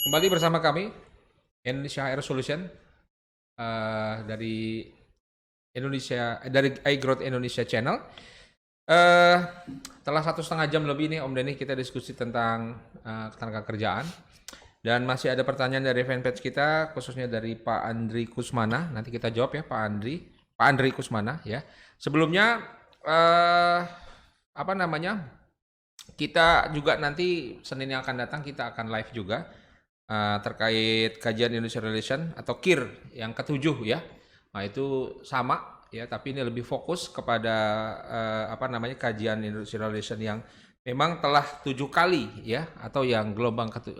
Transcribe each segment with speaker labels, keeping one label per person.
Speaker 1: Kembali bersama kami Indonesia Air Solution dari dari iGrowth Indonesia Channel. Eh Telah 1,5 jam lebih nih Om Denny kita diskusi tentang ketenaga kerjaan dan masih ada pertanyaan dari fanpage kita khususnya dari Pak Andri Kusmana. Nanti kita jawab ya Pak Andri Kusmana ya. Sebelumnya apa namanya? Kita juga nanti Senin yang akan datang kita akan live juga terkait kajian Indonesia Relation atau KIR yang ketujuh ya. Nah itu sama ya, tapi ini lebih fokus kepada apa namanya kajian Indonesia Relation yang memang telah 7 kali ya, atau yang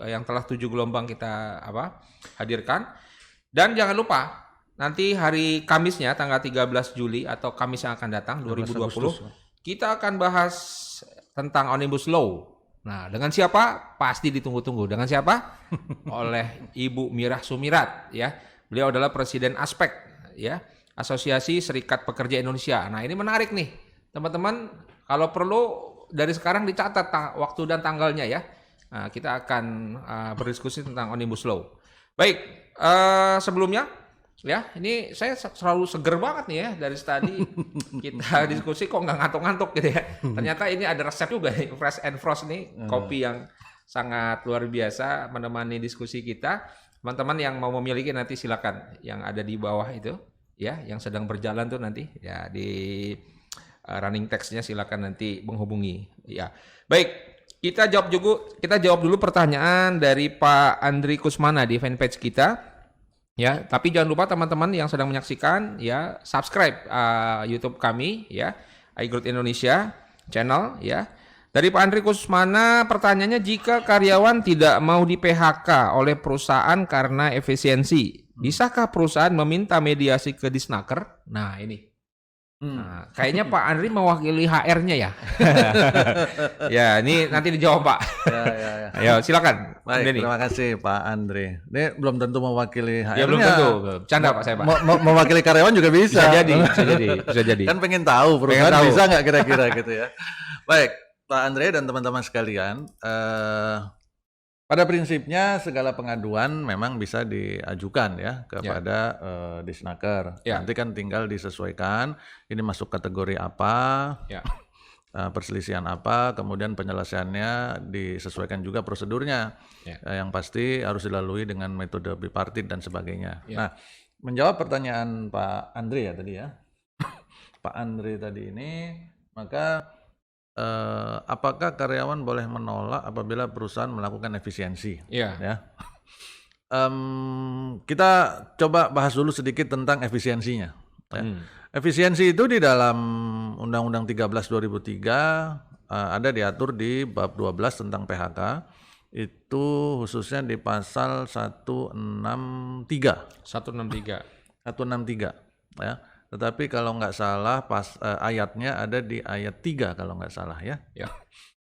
Speaker 1: yang telah 7 gelombang kita hadirkan. Dan jangan lupa nanti hari Kamisnya tanggal 13 Juli atau Kamis yang akan datang 2020 kita akan bahas tentang Omnibus Law. Nah, dengan siapa? Pasti ditunggu-tunggu. Dengan siapa? Oleh Ibu Mirah Sumirat ya. Beliau adalah Presiden Aspek ya, Asosiasi Serikat Pekerja Indonesia. Nah, ini menarik nih. Teman-teman, kalau perlu dari sekarang dicatat waktu dan tanggalnya ya. Nah, kita akan berdiskusi tentang Omnibus Law. Baik, sebelumnya ya, ini saya selalu seger banget nih ya dari tadi kita diskusi kok nggak ngantuk-ngantuk gitu ya. Ternyata ini ada resep juga nih, Fresh and Frost nih, kopi yang sangat luar biasa menemani diskusi kita. Teman-teman yang mau memiliki nanti silakan yang ada di bawah itu ya, yang sedang berjalan tuh nanti ya di running text-nya silakan nanti menghubungi ya. Baik, kita jawab dulu pertanyaan dari Pak Andri Kusmana di fanpage kita. Ya, tapi jangan lupa teman-teman yang sedang menyaksikan ya, subscribe YouTube kami ya, iGrowth Indonesia Channel ya. Dari Pak Andri Kusmana pertanyaannya, jika karyawan tidak mau di PHK oleh perusahaan karena efisiensi, bisakah perusahaan meminta mediasi ke Disnaker? Nah, ini. Nah, kayaknya Pak Andri mewakili HR-nya ya. Ya, ini nanti dijawab Pak.
Speaker 2: Ya.
Speaker 1: Ayo, silakan.
Speaker 2: Baik, terima kasih Pak Andre. Ini belum tentu mewakili HR-nya.
Speaker 1: Ya belum tentu. Canda Pak saya Pak.
Speaker 2: Mewakili karyawan juga bisa.
Speaker 1: Bisa jadi.
Speaker 2: Kan pengen tahu perusahaan bisa nggak kira-kira gitu ya. Baik, Pak Andre dan teman-teman sekalian. Pada prinsipnya segala pengaduan memang bisa diajukan ya kepada Disnaker.
Speaker 1: Ya.
Speaker 2: Nanti kan tinggal disesuaikan ini masuk kategori apa, perselisihan apa, kemudian penyelesaiannya disesuaikan juga prosedurnya. Yang pasti harus dilalui dengan metode bipartit dan sebagainya. Nah, menjawab pertanyaan Pak Andre ya tadi ya. Pak Andre tadi ini, maka apakah karyawan boleh menolak apabila perusahaan melakukan efisiensi? Ya. Kita coba bahas dulu sedikit tentang efisiensinya. Ya. Efisiensi itu di dalam Undang-Undang 13 2003 ada diatur di bab 12 tentang PHK. Itu khususnya di pasal 163. 163 ya. Tetapi kalau nggak salah ayatnya ada di ayat 3 kalau nggak salah ya.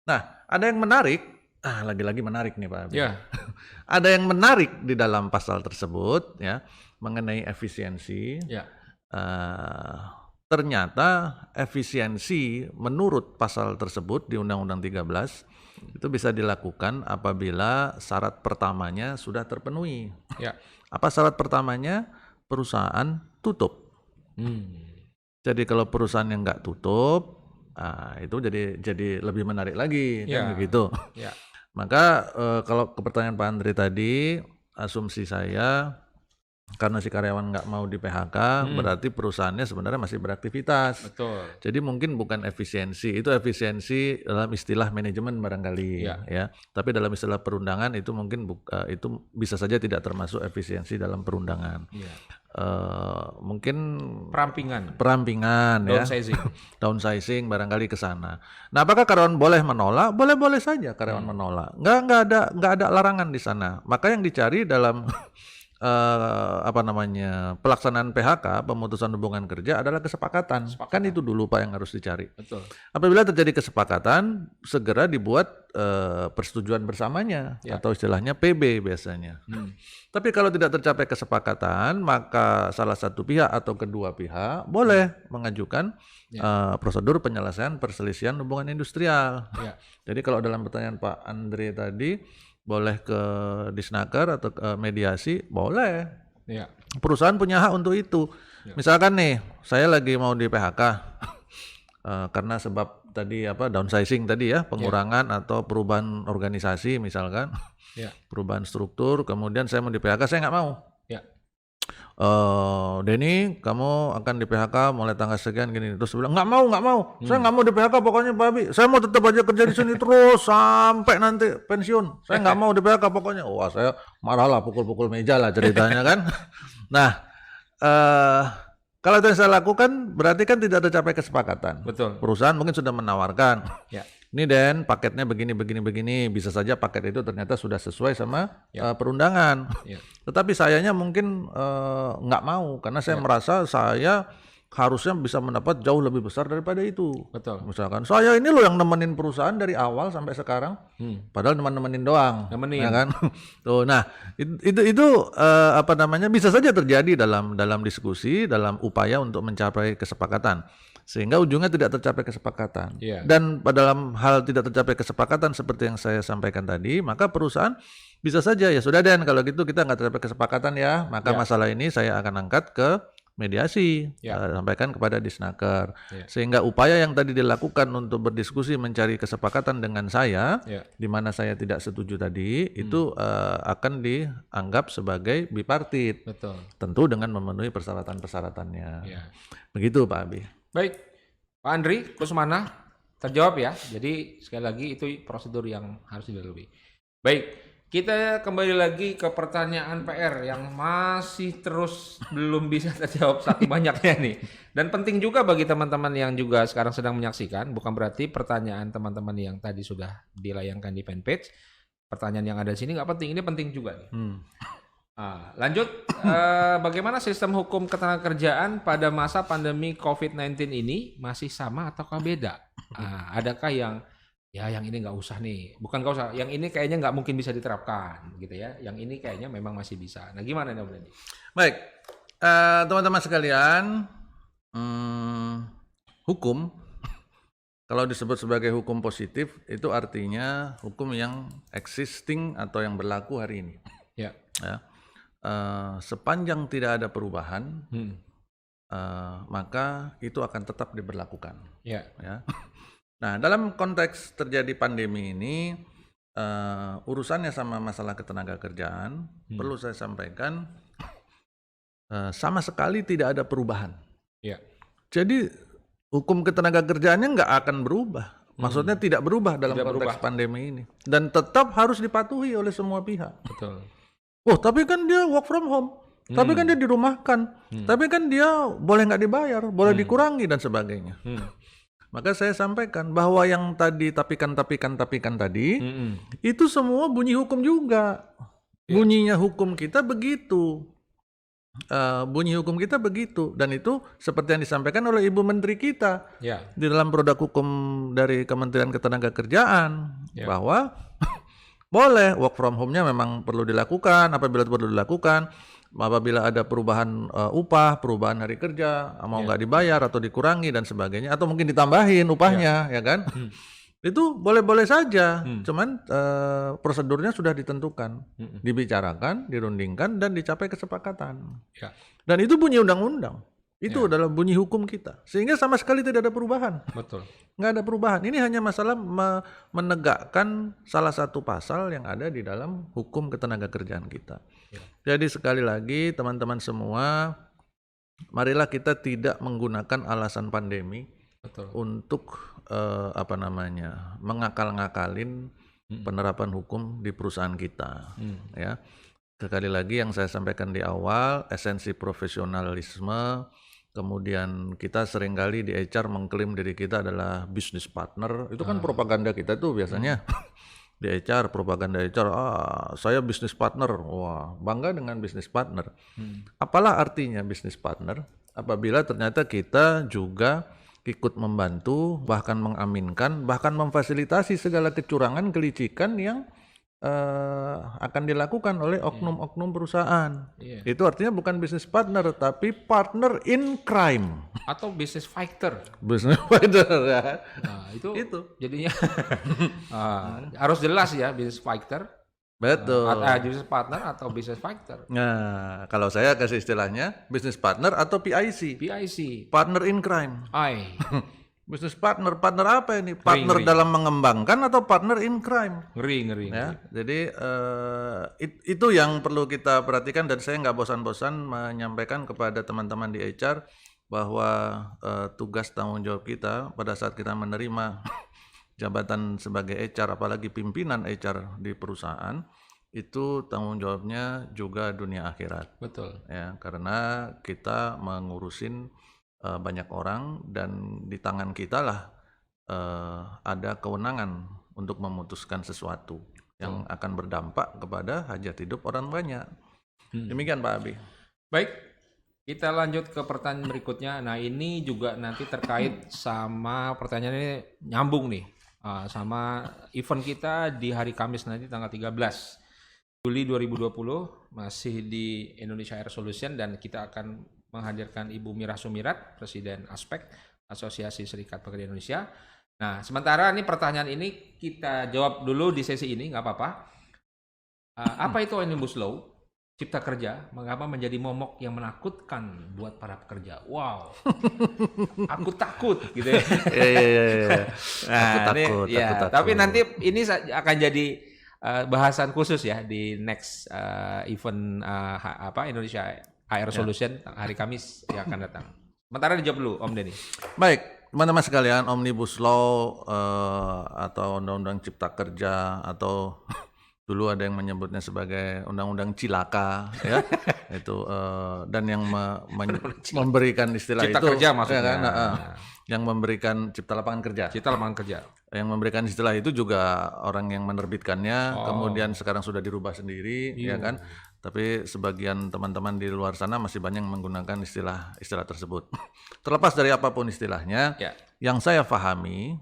Speaker 2: Nah, ada yang menarik, lagi-lagi menarik nih Pak. Ada yang menarik di dalam pasal tersebut ya mengenai efisiensi. Ternyata efisiensi menurut pasal tersebut di Undang-Undang 13 itu bisa dilakukan apabila syarat pertamanya sudah terpenuhi. Apa syarat pertamanya? Perusahaan tutup. Jadi kalau perusahaan yang nggak tutup, itu jadi lebih menarik lagi kan begitu. Maka kalau ke pertanyaan Pak Andri tadi, asumsi saya karena si karyawan nggak mau di PHK, berarti perusahaannya sebenarnya masih beraktivitas.
Speaker 1: Betul.
Speaker 2: Jadi mungkin bukan efisiensi, itu efisiensi dalam istilah manajemen barangkali ya. Tapi dalam istilah perundangan itu mungkin itu bisa saja tidak termasuk efisiensi dalam perundangan. Mungkin perampingan ya, downsizing barangkali ke sana. Nah, apakah karyawan boleh menolak? Boleh saja karyawan menolak. Nggak ada larangan di sana. Maka yang dicari dalam pelaksanaan PHK, pemutusan hubungan kerja adalah kesepakatan. Kan itu dulu Pak yang harus dicari.
Speaker 1: Betul.
Speaker 2: Apabila terjadi kesepakatan, segera dibuat persetujuan bersamanya atau istilahnya PB biasanya. Tapi kalau tidak tercapai kesepakatan, maka salah satu pihak atau kedua pihak boleh mengajukan prosedur penyelesaian perselisihan hubungan industrial. Jadi kalau dalam pertanyaan Pak Andre tadi, boleh ke Disnaker atau ke mediasi, boleh.
Speaker 1: Ya.
Speaker 2: Perusahaan punya hak untuk itu. Misalkan nih, saya lagi mau di PHK karena sebab tadi downsizing tadi ya, pengurangan atau perubahan organisasi misalkan, perubahan struktur, kemudian saya mau di PHK, saya nggak mau. Denny, kamu akan di PHK mulai tanggal sekian gini. Terus bilang nggak mau, saya nggak mau di PHK pokoknya Pak Abi. Saya mau tetap aja kerja di sini terus sampai nanti pensiun. Saya nggak mau di PHK pokoknya. Wah, saya marah lah, pukul-pukul meja lah ceritanya kan. Nah, kalau itu yang saya lakukan berarti kan tidak tercapai kesepakatan.
Speaker 1: Betul.
Speaker 2: Perusahaan mungkin sudah menawarkan. Ini Den, paketnya begini. Bisa saja paket itu ternyata sudah sesuai sama perundangan. Tetapi sayanya mungkin nggak mau karena saya merasa saya harusnya bisa mendapat jauh lebih besar daripada itu.
Speaker 1: Betul.
Speaker 2: Misalkan saya ini loh yang nemenin perusahaan dari awal sampai sekarang, padahal nemenin doang, ya kan? Tuh, nah itu bisa saja terjadi dalam diskusi, dalam upaya untuk mencapai kesepakatan. Sehingga ujungnya tidak tercapai kesepakatan. Dan dalam hal tidak tercapai kesepakatan seperti yang saya sampaikan tadi, maka perusahaan bisa saja ya sudah Den, kalau gitu kita nggak tercapai kesepakatan ya, maka masalah ini saya akan angkat ke mediasi, sampaikan kepada Disnaker. Sehingga upaya yang tadi dilakukan untuk berdiskusi mencari kesepakatan dengan saya, di mana saya tidak setuju tadi, itu akan dianggap sebagai bipartit.
Speaker 1: Betul.
Speaker 2: Tentu dengan memenuhi persyaratan-persyaratannya. Begitu Pak Abi.
Speaker 1: Baik, Pak Andri Kusmana terjawab ya. Jadi sekali lagi itu prosedur yang harus dilalui. Baik, kita kembali lagi ke pertanyaan PR yang masih terus belum bisa terjawab saking banyaknya nih. Dan penting juga bagi teman-teman yang juga sekarang sedang menyaksikan, bukan berarti pertanyaan teman-teman yang tadi sudah dilayangkan di fanpage, pertanyaan yang ada di sini nggak penting, ini penting juga nih. Lanjut, bagaimana sistem hukum ketenagakerjaan pada masa pandemi COVID-19 ini masih sama ataukah beda? Adakah yang ini nggak usah nih, bukan nggak usah, yang ini kayaknya nggak mungkin bisa diterapkan gitu ya, yang ini kayaknya memang masih bisa. Nah gimana nih Om Denny?
Speaker 2: Baik, teman-teman sekalian, hukum kalau disebut sebagai hukum positif itu artinya hukum yang existing atau yang berlaku hari ini. Ya. Sepanjang tidak ada perubahan, maka itu akan tetap diberlakukan. Ya. Nah, dalam konteks terjadi pandemi ini, urusannya sama masalah ketenagakerjaan, perlu saya sampaikan, sama sekali tidak ada perubahan. Jadi hukum ketenagakerjaannya nggak akan berubah. Maksudnya tidak berubah dalam konteks pandemi ini, dan tetap harus dipatuhi oleh semua pihak.
Speaker 1: Betul.
Speaker 2: Oh, tapi kan dia work from home, tapi kan dia dirumahkan, tapi kan dia boleh nggak dibayar, boleh dikurangi dan sebagainya. Maka saya sampaikan bahwa yang tadi tapikan tadi, itu semua bunyi hukum juga. Bunyinya hukum kita begitu. Bunyi hukum kita begitu, dan itu seperti yang disampaikan oleh Ibu Menteri kita di dalam produk hukum dari Kementerian Ketenagakerjaan bahwa boleh work from home-nya memang perlu dilakukan apabila perlu dilakukan, apabila ada perubahan upah, perubahan hari kerja, mau nggak dibayar atau dikurangi dan sebagainya, atau mungkin ditambahin upahnya, ya kan? Itu boleh-boleh saja, cuman prosedurnya sudah ditentukan, dibicarakan, dirundingkan, dan dicapai kesepakatan. Dan itu bunyi undang-undang. Itu adalah bunyi hukum kita, sehingga sama sekali tidak ada perubahan.
Speaker 1: Betul.
Speaker 2: Nggak ada perubahan. Ini hanya masalah menegakkan salah satu pasal yang ada di dalam hukum ketenagakerjaan kita. Jadi sekali lagi teman-teman semua, marilah kita tidak menggunakan alasan pandemi untuk mengakal-ngakalin penerapan hukum di perusahaan kita. Ya. Sekali lagi yang saya sampaikan di awal, esensi profesionalisme. Kemudian kita seringkali di HR mengklaim diri kita adalah business partner. Itu kan propaganda kita tuh biasanya. Di HR, propaganda HR, saya business partner. Wah, bangga dengan business partner. Apalah artinya business partner? Apabila ternyata kita juga ikut membantu, bahkan mengaminkan, bahkan memfasilitasi segala kecurangan, kelicikan yang akan dilakukan oleh oknum-oknum perusahaan. Itu artinya bukan business partner, tapi partner in crime.
Speaker 1: Atau business fighter.
Speaker 2: Business fighter ya.
Speaker 1: Nah, itu jadinya harus jelas ya business fighter.
Speaker 2: Betul.
Speaker 1: Business partner atau business fighter.
Speaker 2: Nah, kalau saya kasih istilahnya business partner atau PIC.
Speaker 1: PIC.
Speaker 2: Partner in crime. Business partner apa ini? Partner
Speaker 1: Ngeri.
Speaker 2: dalam mengembangkan atau partner in crime?
Speaker 1: Ngeri.
Speaker 2: Ya, jadi itu yang perlu kita perhatikan, dan saya nggak bosan-bosan menyampaikan kepada teman-teman di HR bahwa tugas tanggung jawab kita pada saat kita menerima jabatan sebagai HR, apalagi pimpinan HR di perusahaan, itu tanggung jawabnya juga dunia akhirat.
Speaker 1: Betul.
Speaker 2: Ya, karena kita mengurusin banyak orang, dan di tangan kita lah ada kewenangan untuk memutuskan sesuatu yang akan berdampak kepada hajat hidup orang banyak. Demikian Pak Abi.
Speaker 1: Baik, kita lanjut ke pertanyaan berikutnya. Nah, ini juga nanti terkait sama pertanyaan ini, nyambung nih sama event kita di hari Kamis nanti tanggal 13 Juli 2020, masih di Indonesia Air Solution, dan kita akan menghadirkan Ibu Mirah Sumirat, Presiden Aspek, Asosiasi Serikat Pekerja Indonesia. Nah, sementara ini pertanyaan ini kita jawab dulu di sesi ini, nggak apa-apa. Apa itu Omnibus Law Cipta Kerja? Mengapa menjadi momok yang menakutkan buat para pekerja? Wow, aku takut gitu ya.
Speaker 2: Nah, aku takut.
Speaker 1: Tapi nanti ini akan jadi bahasan khusus ya di next event Indonesia Air Solution hari Kamis yang akan datang. Sementara dijawab dulu Om Denny.
Speaker 2: Baik, teman-teman sekalian, Omnibus Law atau Undang-Undang Cipta Kerja, atau dulu ada yang menyebutnya sebagai Undang-Undang Cilaka, ya, itu dan yang memberikan istilah
Speaker 1: Cipta
Speaker 2: itu,
Speaker 1: Kerja maksudnya,
Speaker 2: ya kan, yang memberikan Cipta Lapangan Kerja.
Speaker 1: Cipta Lapangan Kerja.
Speaker 2: Yang memberikan istilah itu juga orang yang menerbitkannya, kemudian sekarang sudah dirubah sendiri, ya kan. Tapi sebagian teman-teman di luar sana masih banyak yang menggunakan istilah tersebut. Terlepas dari apapun istilahnya, yang saya pahami,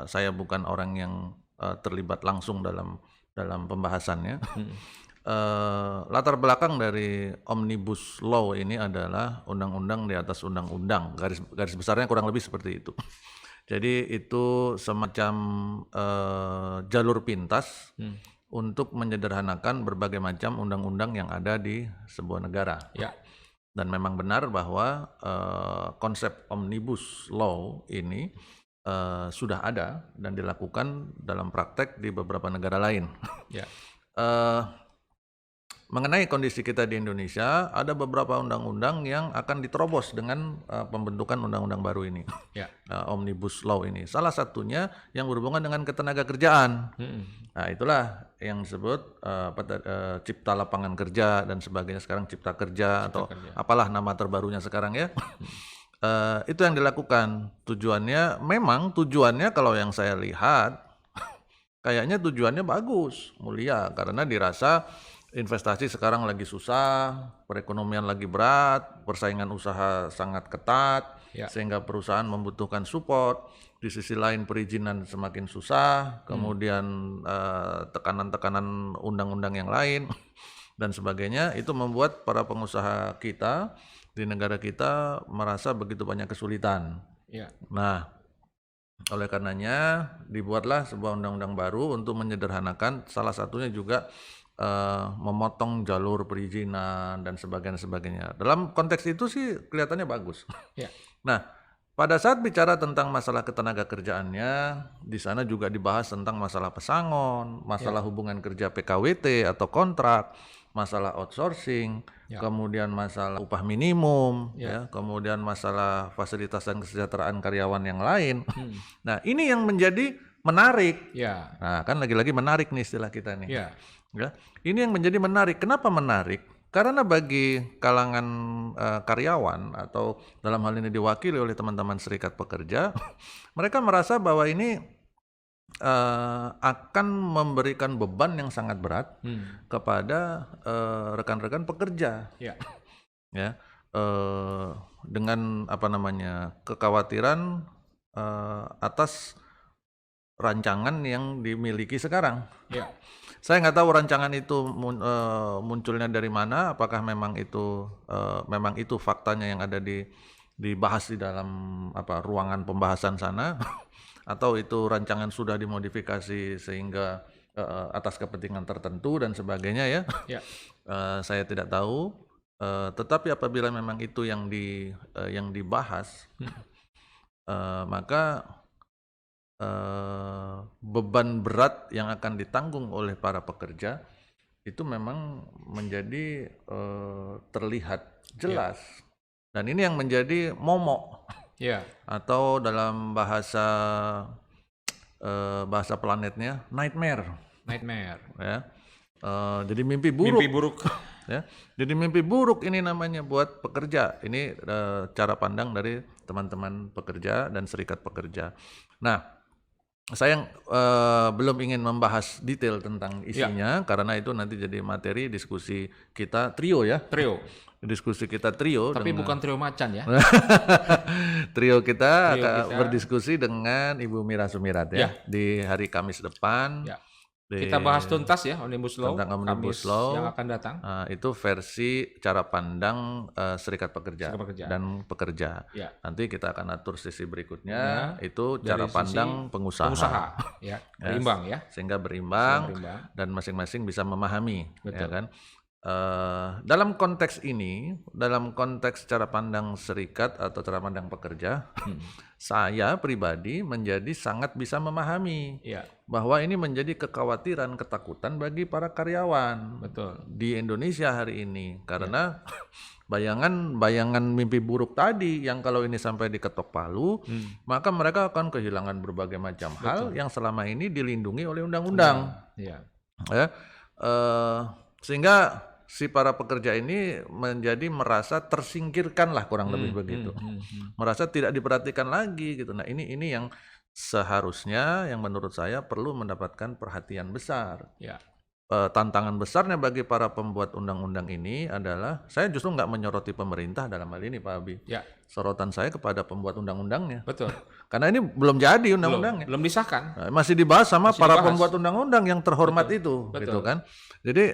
Speaker 2: saya bukan orang yang terlibat langsung dalam pembahasannya. Latar belakang dari Omnibus Law ini adalah undang-undang di atas undang-undang. Garis besarnya kurang lebih seperti itu. Jadi itu semacam jalur pintas untuk menyederhanakan berbagai macam undang-undang yang ada di sebuah negara.
Speaker 1: Ya.
Speaker 2: Dan memang benar bahwa konsep Omnibus Law ini sudah ada dan dilakukan dalam praktek di beberapa negara lain.
Speaker 1: Ya.
Speaker 2: Mengenai kondisi kita di Indonesia, ada beberapa undang-undang yang akan diterobos dengan pembentukan undang-undang baru ini, Omnibus Law ini. Salah satunya yang berhubungan dengan ketenaga kerjaan. Nah, itulah yang disebut Cipta Lapangan Kerja dan sebagainya, sekarang Cipta Kerja atau apalah nama terbarunya sekarang ya. Itu yang dilakukan. Tujuannya kalau yang saya lihat, kayaknya tujuannya bagus, mulia, karena dirasa investasi sekarang lagi susah, perekonomian lagi berat, persaingan usaha sangat ketat, sehingga perusahaan membutuhkan support. Di sisi lain perizinan semakin susah, kemudian tekanan-tekanan undang-undang yang lain dan sebagainya, itu membuat para pengusaha kita di negara kita merasa begitu banyak kesulitan. Nah, oleh karenanya dibuatlah sebuah undang-undang baru untuk menyederhanakan, salah satunya juga memotong jalur perizinan dan sebagainya. Dalam konteks itu sih kelihatannya bagus. Nah, pada saat bicara tentang masalah ketenaga kerjaannya, di sana juga dibahas tentang masalah pesangon, masalah hubungan kerja PKWT atau kontrak, masalah outsourcing, kemudian masalah upah minimum, kemudian masalah fasilitas dan kesejahteraan karyawan yang lain. Nah, ini yang menjadi menarik. Nah, kan lagi-lagi menarik nih istilah kita nih. Ini yang menjadi menarik. Kenapa menarik? Karena bagi kalangan karyawan atau dalam hal ini diwakili oleh teman-teman serikat pekerja, mereka merasa bahwa ini akan memberikan beban yang sangat berat kepada rekan-rekan pekerja. Dengan kekhawatiran atas rancangan yang dimiliki sekarang. Saya nggak tahu rancangan itu munculnya dari mana, apakah memang itu faktanya yang ada dibahas di dalam ruangan pembahasan sana, atau itu rancangan sudah dimodifikasi sehingga atas kepentingan tertentu dan sebagainya ya.
Speaker 1: Ya.
Speaker 2: Saya tidak tahu. Tetapi apabila memang itu yang dibahas, maka beban berat yang akan ditanggung oleh para pekerja itu memang menjadi terlihat jelas. Dan ini yang menjadi momok. Atau dalam bahasa planetnya nightmare. Ya. Jadi mimpi buruk. Ya. Jadi mimpi buruk ini namanya buat pekerja. Ini cara pandang dari teman-teman pekerja dan serikat pekerja. Nah, saya belum ingin membahas detail tentang isinya karena itu nanti jadi materi diskusi kita trio. Diskusi kita trio.
Speaker 1: Tapi bukan trio macan ya.
Speaker 2: Trio kita akan berdiskusi dengan Ibu Mira Sumirat ya di hari Kamis depan.
Speaker 1: Kita bahas tuntas ya Omnibus Law,
Speaker 2: tentang Omnibus Law
Speaker 1: yang akan datang.
Speaker 2: Itu versi cara pandang serikat pekerja dan pekerja. Nanti kita akan atur sesi berikutnya itu cara pandang pengusaha.
Speaker 1: Berimbang ya.
Speaker 2: Sehingga berimbang dan masing-masing bisa memahami. Ya kan? Dalam konteks ini, dalam konteks cara pandang serikat atau cara pandang pekerja, saya pribadi menjadi sangat bisa memahami bahwa ini menjadi kekhawatiran, ketakutan bagi para karyawan di Indonesia hari ini karena bayangan mimpi buruk tadi yang kalau ini sampai diketok palu, maka mereka akan kehilangan berbagai macam hal yang selama ini dilindungi oleh undang-undang. Sehingga si para pekerja ini menjadi merasa tersingkirkan lah kurang lebih begitu, merasa tidak diperhatikan lagi gitu. Nah ini yang seharusnya yang menurut saya perlu mendapatkan perhatian besar. Tantangan besarnya bagi para pembuat undang-undang ini adalah saya justru nggak menyoroti pemerintah dalam hal ini Pak Abi. Sorotan saya kepada pembuat undang-undangnya. Karena ini belum jadi undang-undangnya.
Speaker 1: Belum disahkan.
Speaker 2: Masih dibahas sama para pembuat undang-undang yang terhormat itu, gitu kan. Jadi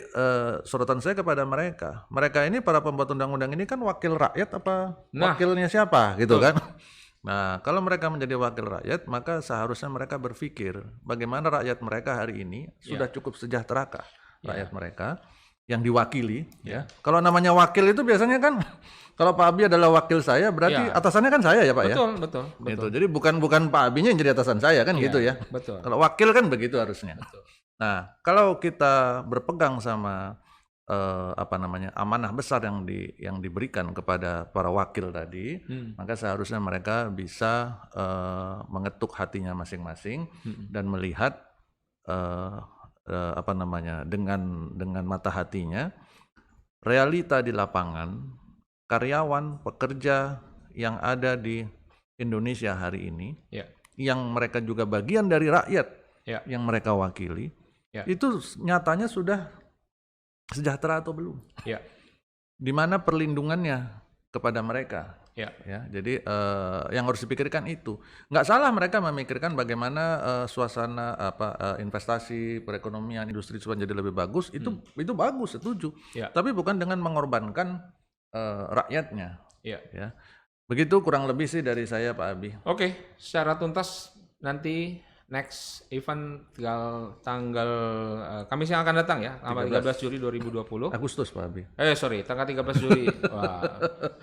Speaker 2: sorotan saya kepada mereka. Mereka ini para pembuat undang-undang ini kan wakil rakyat apa wakilnya siapa, gitu kan. Nah, kalau mereka menjadi wakil rakyat, maka seharusnya mereka berpikir bagaimana rakyat mereka hari ini sudah cukup sejahterakah rakyat mereka yang diwakili. Kalau namanya wakil itu biasanya kan kalau Pak Abi adalah wakil saya, berarti atasannya kan saya ya Pak ya.
Speaker 1: Betul.
Speaker 2: Gitu. Jadi bukan Pak Abinya yang jadi atasan saya kan gitu ya. Kalau wakil kan begitu harusnya. Nah, kalau kita berpegang sama amanah besar yang diberikan kepada para wakil tadi, maka seharusnya mereka bisa mengetuk hatinya masing-masing dan melihat dengan mata hatinya realita di lapangan, karyawan, pekerja yang ada di Indonesia hari ini, yang mereka juga bagian dari rakyat yang mereka wakili, itu nyatanya sudah sejahtera atau belum? Di mana perlindungannya kepada mereka? Jadi yang harus dipikirkan itu. Nggak salah mereka memikirkan bagaimana suasana investasi, perekonomian, industri supaya jadi lebih bagus. Itu bagus, setuju. Tapi bukan dengan mengorbankan rakyatnya. Begitu kurang lebih sih dari saya Pak Abi.
Speaker 1: Oke, secara tuntas nanti next event tanggal Kamis yang akan datang ya, tanggal 13 Juli 2020.
Speaker 2: Agustus Pak Abi.
Speaker 1: Tanggal 13 Juli. Wah,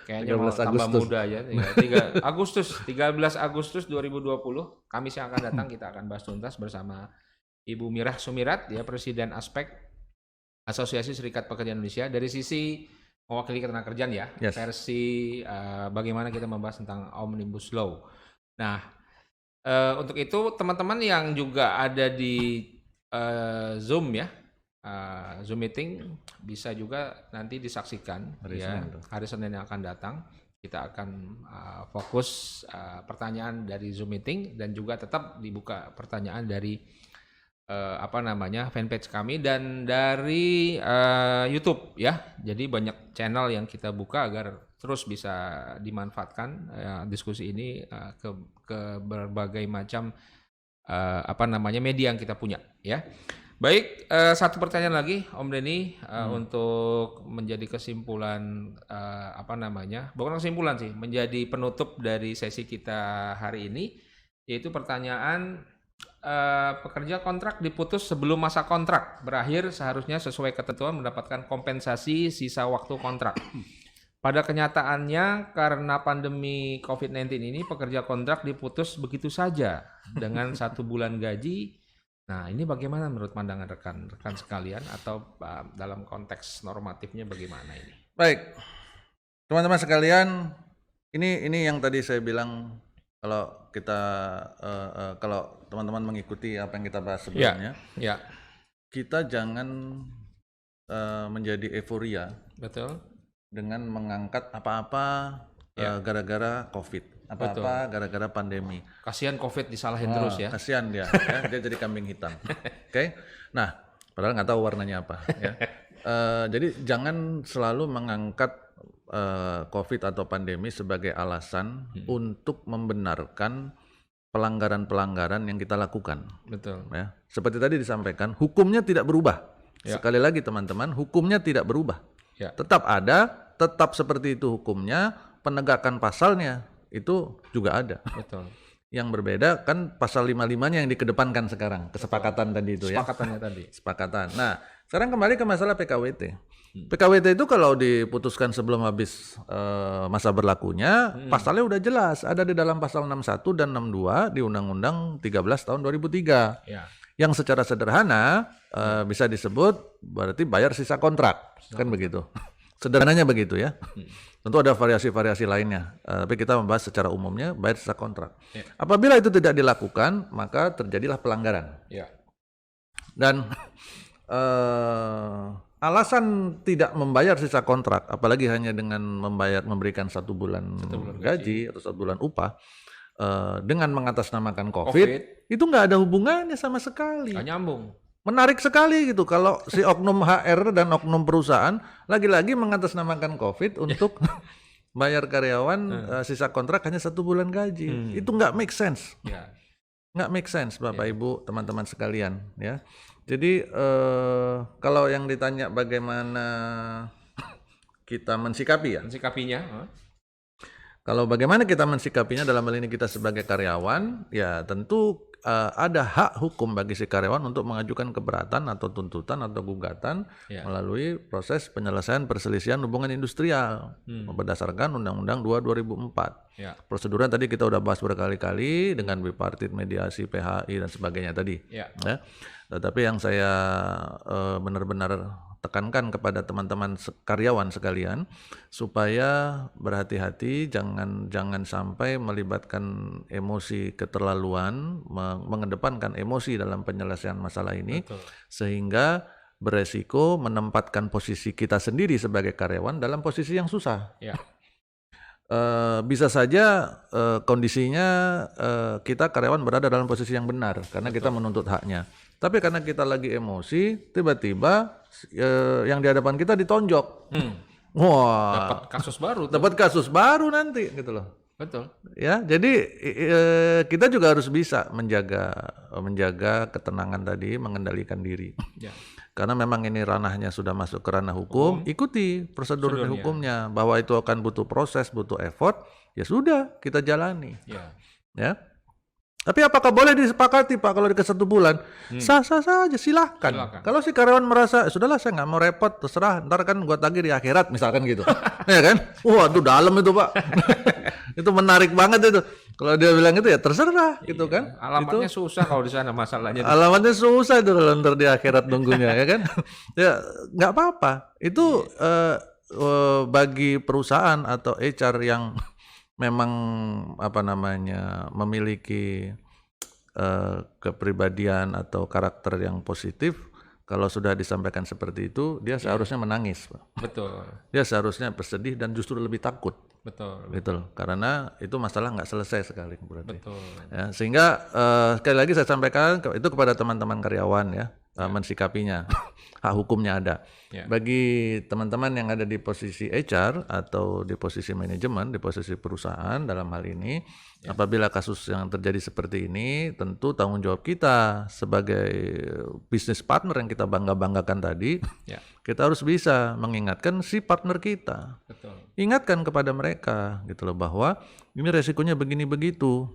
Speaker 1: kayaknya mau tambah muda ya. 13 Agustus 2020, Kamis yang akan datang kita akan bahas tuntas bersama Ibu Mira Sumirat, ya Presiden Aspek Asosiasi Serikat Pekerja Indonesia dari sisi mewakili ketenagakerjaan ya, versi bagaimana kita membahas tentang Omnibus Law. Nah, untuk itu teman-teman yang juga ada di Zoom ya, Zoom meeting bisa juga nanti disaksikan hari Senin yang akan datang. Kita akan fokus pertanyaan dari Zoom meeting dan juga tetap dibuka pertanyaan dari fanpage kami dan dari YouTube ya. Jadi banyak channel yang kita buka agar terus bisa dimanfaatkan diskusi ini ke berbagai macam media yang kita punya ya. Baik, satu pertanyaan lagi Om Denny untuk menjadi kesimpulan bukan kesimpulan sih, menjadi penutup dari sesi kita hari ini, yaitu pertanyaan Pekerja kontrak diputus sebelum masa kontrak berakhir seharusnya sesuai ketentuan mendapatkan kompensasi sisa waktu kontrak. Pada kenyataannya karena pandemi COVID-19 ini pekerja kontrak diputus begitu saja dengan 1 bulan gaji. Nah, ini bagaimana menurut pandangan rekan-rekan sekalian atau dalam konteks normatifnya bagaimana ini?
Speaker 2: Baik, teman-teman sekalian, ini yang tadi saya bilang kalau kita kalau teman-teman mengikuti apa yang kita bahas sebelumnya, kita jangan menjadi euforia.
Speaker 1: Betul.
Speaker 2: Dengan mengangkat apa-apa gara-gara COVID, apa-apa gara-gara pandemi.
Speaker 1: Kasihan COVID disalahin terus ya.
Speaker 2: Kasihan dia jadi kambing hitam. Oke. Nah, padahal nggak tahu warnanya apa. Ya. Jadi jangan selalu mengangkat COVID atau pandemi sebagai alasan untuk membenarkan pelanggaran-pelanggaran yang kita lakukan.
Speaker 1: Betul.
Speaker 2: Ya. Seperti tadi disampaikan, hukumnya tidak berubah. Sekali lagi teman-teman, hukumnya tidak berubah. Tetap ada, tetap seperti itu hukumnya, penegakan pasalnya itu juga ada.
Speaker 1: Betul.
Speaker 2: Yang berbeda kan pasal 55-nya yang dikedepankan sekarang, kesepakatan tadi itu ya.
Speaker 1: Kesepakatannya tadi.
Speaker 2: Sepakatan. Nah, sekarang kembali ke masalah PKWT. PKWT itu kalau diputuskan sebelum habis masa berlakunya, pasalnya udah jelas, ada di dalam pasal 61 dan 62 di Undang-Undang 13 tahun 2003. Yang secara sederhana bisa disebut berarti bayar sisa kontrak, kan begitu. Sederhananya begitu ya. Tentu ada variasi-variasi lainnya, tapi kita membahas secara umumnya bayar sisa kontrak. Apabila itu tidak dilakukan, maka terjadilah pelanggaran. Dan alasan tidak membayar sisa kontrak, apalagi hanya dengan memberikan 1 bulan gaji atau 1 bulan upah, dengan mengatasnamakan COVID, itu nggak ada hubungannya sama sekali.
Speaker 1: Nggak nyambung.
Speaker 2: Menarik sekali gitu kalau si oknum HR dan oknum perusahaan lagi-lagi mengatasnamakan COVID untuk bayar karyawan sisa kontrak hanya 1 bulan gaji. Itu nggak make sense. Nggak make sense, Bapak Ibu, teman-teman sekalian. Ya. Jadi kalau yang ditanya bagaimana kita mensikapi ya?
Speaker 1: Mensikapinya?
Speaker 2: Kalau bagaimana kita mensikapinya dalam hal ini kita sebagai karyawan, ya tentu ada hak hukum bagi si karyawan untuk mengajukan keberatan atau tuntutan atau gugatan melalui proses penyelesaian perselisihan hubungan industrial berdasarkan Undang-Undang 2 2004. Prosedurnya tadi kita udah bahas berkali-kali dengan bipartit, mediasi, PHI dan sebagainya tadi. Ya. Tetapi yang saya benar-benar tekankan kepada teman-teman karyawan sekalian supaya berhati-hati, jangan sampai melibatkan emosi keterlaluan, mengedepankan emosi dalam penyelesaian masalah ini. Betul. Sehingga beresiko menempatkan posisi kita sendiri sebagai karyawan dalam posisi yang susah. Bisa saja kondisinya kita karyawan berada dalam posisi yang benar karena kita menuntut haknya. Tapi karena kita lagi emosi, tiba-tiba yang di hadapan kita ditonjok. Wah, dapat kasus baru nanti gitu loh.
Speaker 1: Betul.
Speaker 2: Ya, jadi kita juga harus bisa menjaga ketenangan tadi, mengendalikan diri. Karena memang ini ranahnya sudah masuk ke ranah hukum, ikuti prosedur hukumnya. Bahwa itu akan butuh proses, butuh effort, ya sudah kita jalani. Ya. Tapi apakah boleh disepakati Pak kalau dikasih 1 bulan? Sah-sah saja, silahkan. Kalau si karyawan merasa, sudahlah saya nggak mau repot, terserah, ntar kan gua tagih di akhirat misalkan gitu. Ya kan? Wah itu dalam itu Pak. Itu menarik banget itu. Kalau dia bilang itu ya terserah gitu kan.
Speaker 1: Alamatnya
Speaker 2: itu,
Speaker 1: susah kalau di sana masalahnya.
Speaker 2: Alamatnya susah itu kalau ntar di akhirat nunggunya ya kan. Ya nggak apa-apa. Itu bagi perusahaan atau HR yang memang memiliki kepribadian atau karakter yang positif, kalau sudah disampaikan seperti itu dia seharusnya menangis, Pak.
Speaker 1: Betul.
Speaker 2: Dia seharusnya bersedih dan justru lebih takut.
Speaker 1: Betul.
Speaker 2: Gitu. Karena itu masalah nggak selesai sekali berarti.
Speaker 1: Betul.
Speaker 2: Ya, sehingga sekali lagi saya sampaikan itu kepada teman-teman karyawan ya. Mensikapinya, hak hukumnya ada. Bagi teman-teman yang ada di posisi HR atau di posisi manajemen, di posisi perusahaan dalam hal ini, apabila kasus yang terjadi seperti ini, tentu tanggung jawab kita sebagai bisnis partner yang kita bangga-banggakan tadi, kita harus bisa mengingatkan si partner kita.
Speaker 1: Betul.
Speaker 2: Ingatkan kepada mereka gitu loh bahwa ini resikonya begini begitu.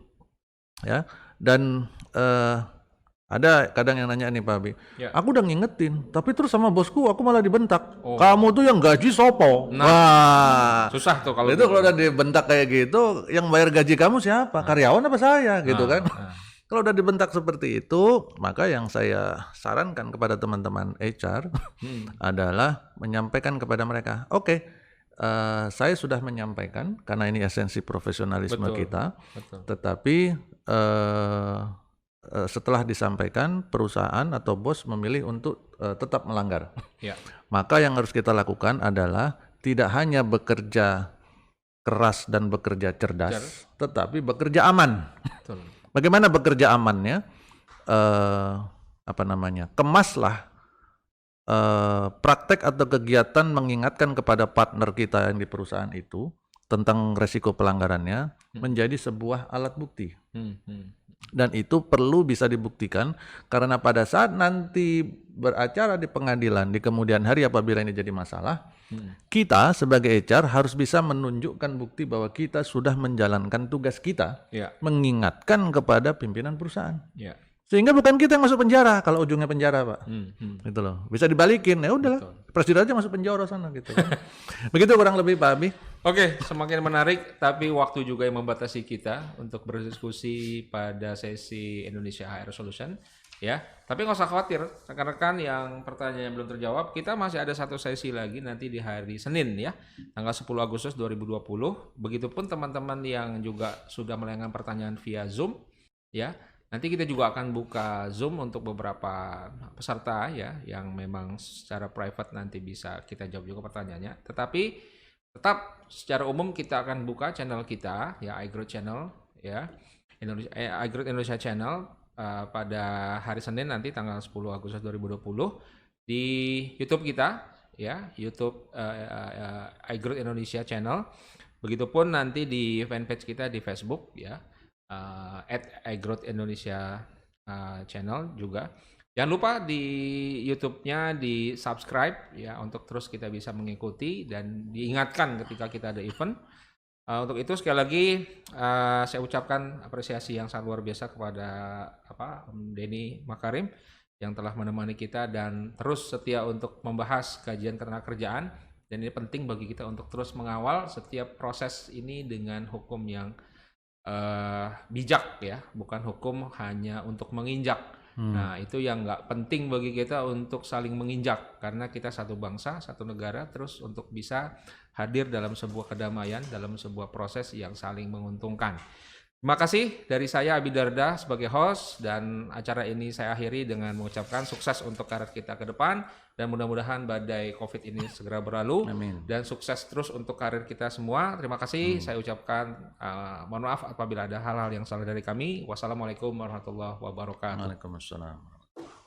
Speaker 2: Ya. Dan Ada kadang yang nanya nih Pak Abi,
Speaker 1: Ya.
Speaker 2: aku udah ngingetin, tapi terus sama bosku aku malah dibentak. Kamu tuh yang gaji sopo.
Speaker 1: Nah,
Speaker 2: Wah,
Speaker 1: susah tuh kalau
Speaker 2: itu kalau udah dibentak kayak gitu, yang bayar gaji kamu siapa? Karyawan apa saya gitu kan? Kalau udah dibentak seperti itu, maka yang saya sarankan kepada teman-teman HR adalah menyampaikan kepada mereka, oke, saya sudah menyampaikan karena ini esensi profesionalisme kita, tetapi setelah disampaikan perusahaan atau bos memilih untuk tetap melanggar. Maka yang harus kita lakukan adalah tidak hanya bekerja keras dan bekerja cerdas, tetapi bekerja aman. Bagaimana bekerja amannya? Kemaslah praktek atau kegiatan mengingatkan kepada partner kita yang di perusahaan itu tentang resiko pelanggarannya menjadi sebuah alat bukti. Dan itu perlu bisa dibuktikan karena pada saat nanti beracara di pengadilan di kemudian hari apabila ini jadi masalah, kita sebagai HR harus bisa menunjukkan bukti bahwa kita sudah menjalankan tugas kita, mengingatkan kepada pimpinan perusahaan. Sehingga bukan kita yang masuk penjara kalau ujungnya penjara, Pak. Gitu loh. Bisa dibalikin, ya udahlah. Presiden aja masuk penjara sana gitu kan. Begitu kurang lebih Pak Abi.
Speaker 1: Oke, semakin menarik tapi waktu juga yang membatasi kita untuk berdiskusi pada sesi Indonesia HR Solution ya. Tapi nggak usah khawatir, rekan-rekan yang pertanyaan belum terjawab, kita masih ada satu sesi lagi nanti di hari Senin ya, tanggal 10 Agustus 2020. Begitupun teman-teman yang juga sudah melayangkan pertanyaan via Zoom ya. Nanti kita juga akan buka Zoom untuk beberapa peserta ya yang memang secara private nanti bisa kita jawab juga pertanyaannya. Tetapi tetap secara umum kita akan buka channel kita ya, iGrowth Channel ya, iGrowth Indonesia Channel pada hari Senin nanti tanggal 10 Agustus 2020 di YouTube kita ya, YouTube iGrowth Indonesia Channel. Begitupun nanti di fanpage kita di Facebook ya, @iGrowth Indonesia Channel juga. Jangan lupa di YouTube-nya di subscribe ya untuk terus kita bisa mengikuti dan diingatkan ketika kita ada event. Untuk itu sekali lagi saya ucapkan apresiasi yang sangat luar biasa kepada Om Denny Makarim yang telah menemani kita dan terus setia untuk membahas kajian ketenagakerjaan, dan ini penting bagi kita untuk terus mengawal setiap proses ini dengan hukum yang bijak ya, bukan hukum hanya untuk menginjak. Nah itu yang nggak penting bagi kita untuk saling menginjak karena kita satu bangsa, satu negara, terus untuk bisa hadir dalam sebuah kedamaian, dalam sebuah proses yang saling menguntungkan. Terima kasih dari saya Abi Darda sebagai host, dan acara ini saya akhiri dengan mengucapkan sukses untuk karir kita ke depan dan mudah-mudahan badai COVID ini segera berlalu. Amin. Dan sukses terus untuk karir kita semua. Terima kasih. Saya ucapkan mohon maaf apabila ada hal-hal yang salah dari kami. Wassalamualaikum warahmatullahi wabarakatuh.
Speaker 2: Waalaikumsalam.